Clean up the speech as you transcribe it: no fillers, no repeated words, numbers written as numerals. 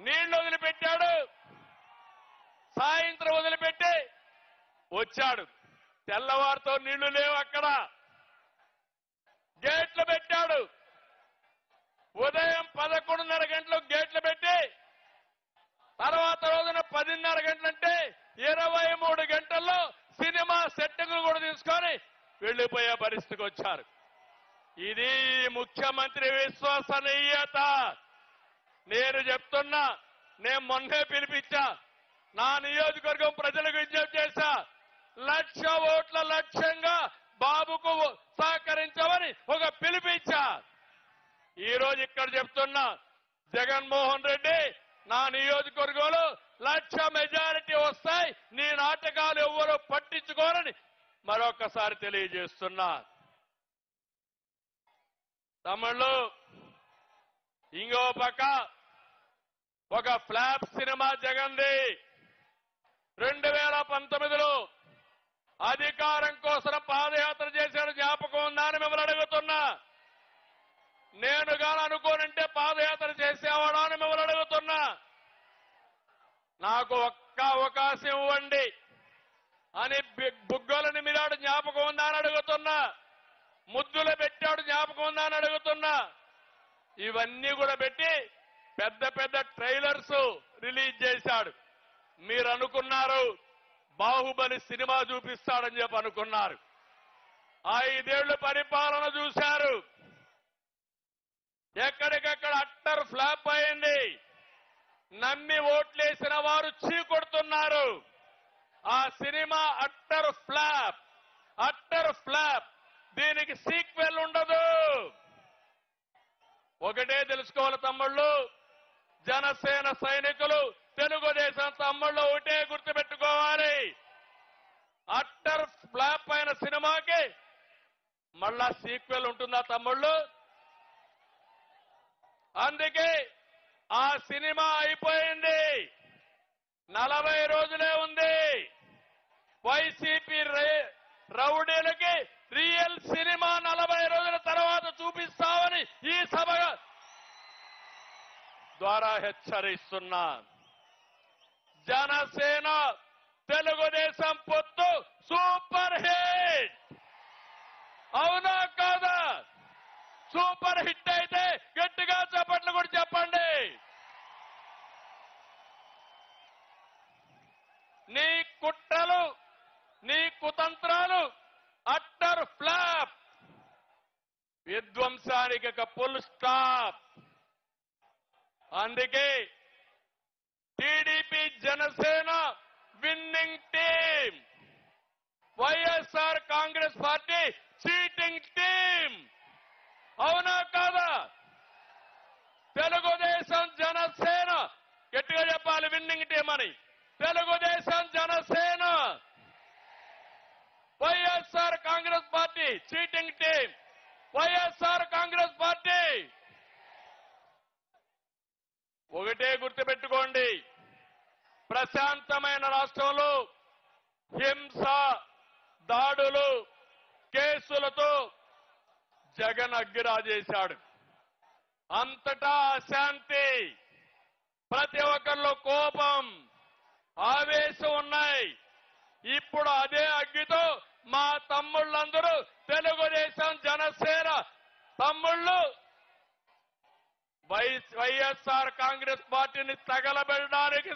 నీళ్లు వదిలిపెట్టాడు. సాయంత్రం వదిలిపెట్టి వచ్చాడు. తెల్లవారితో నీళ్లు లేవు అక్కడ. గేట్లు పెట్టాడు. ఉదయం 11:30 గంటలకు గేట్లు పెట్టి తర్వాత రోజున 10:30 గంటలంటే 23 గంటల్లో సినిమా సెట్టింగ్ కూడా తీసుకొని వెళ్లిపోయే పరిస్థితికి వచ్చారు. ఇది ముఖ్యమంత్రి విశ్వసనీయత. నేను చెప్తున్నా, నేను మొన్నే పిలిపించా, నా నియోజకవర్గం ప్రజలకు విజ్ఞప్తి చేశా, 1,00,000 ఓట్ల లక్ష్యంగా బాబుకు సహకరించమని ఒక పిలిపించా. ఈ రోజు ఇక్కడ చెప్తున్నా, జగన్మోహన్ రెడ్డి నా నియోజకవర్గంలో 1,00,000 మెజారిటీ వస్తాయి, నీ నాటకాలు ఎవ్వరూ పట్టించుకోరని మరొకసారి తెలియజేస్తున్నా. తమిళలో ఇంకో పక్క ఒక ఫ్లాప్ సినిమా జగన్ది. 2019లో అధికారం కోసం పాదయాత్ర చేశాడు, జ్ఞాపకం ఉందా అని మిమ్మల్ని అడుగుతున్నా. నేను గాని అనుకోనంటే పాదయాత్ర చేసేవాడా అని మిమ్మల్ని అడుగుతున్నా. నాకు ఒక్క అవకాశం ఇవ్వండి అని బుగ్గలను మిలాడు, జ్ఞాపకం ఉందా అని అడుగుతున్నా. ముద్దులు పెట్టాడు, జ్ఞాపకం ఉందా అని అడుగుతున్నా. ఇవన్నీ కూడా పెట్టి పెద్ద పెద్ద ట్రైలర్స్ రిలీజ్ చేశాడు. మీరు అనుకున్నారు బాహుబలి సినిమా చూపిస్తాడని చెప్పి అనుకున్నారు. 5 ఏళ్ల పరిపాలన చూశారు. ఎక్కడికక్కడ అట్టర్ ఫ్లాప్ అయింది. నమ్మి ఓట్లేసిన వారు చీకొడుతున్నారు. ఆ cinema utter flop, utter flop. దీనికి సీక్వెల్ ఉండదు. ఒకటే తెలుసుకోవాలి తమ్ముళ్ళు, జనసేన సైనికులు, తెలుగుదేశం తమ్ముళ్ళు ఒకటే గుర్తుపెట్టుకోవాలి, అట్టర్ ఫ్లాప్ అయిన సినిమాకి మళ్ళా సీక్వెల్ ఉంటుందా తమ్ముళ్ళు? అందుకే ఆ సినిమా అయిపోయింది, 40 రోజులే ఉంది. వైసీపీ రౌడీలకి రియల్ సినిమా 40 రోజుల తర్వాత చూపిస్తామని ఈ సభ ద్వారా హెచ్చరిస్తున్నా. జనసేన తెలుగుదేశం పొత్తు సూపర్ హిట్. అవునా కాదా? సూపర్ హిట్ అయితే గట్టిగా చప్పట్లు కూడా చెప్పండి. నీ కుట్రలు, నీ కుతంత్రాలు అట్టర్ ఫ్లాప్. విధ్వంసానికి ఒక ఫుల్ స్టాప్. అందుకే TDP Janasena winning team, YSR Congress party cheating team. అవునా కాదా? తెలుగుదేశం జనసేన గట్టిగా చెప్పాలి, విన్నింగ్ టీం అని. Telugu Desam Janasena, YSR Congress party cheating team. YSR Congress party. ఒకటే గుర్తుపెట్టుకోండి, ప్రశాంతమైన రాష్ట్రంలో హింస, దాడులు, కేసులతో జగన్ అగ్గిరాజేశాడు. అంతటా అశాంతి, ప్రతి ఒక్కరిలో కోపం, ఆవేశం ఉన్నాయి. ఇప్పుడు అదే అగ్గితో మా తమ్ముళ్ళందరూ తెలుగుదేశం జనసేన తమ్ముళ్ళు వైఎస్ఆర్ కాంగ్రెస్ పార్టీని తగలబెట్టడానికి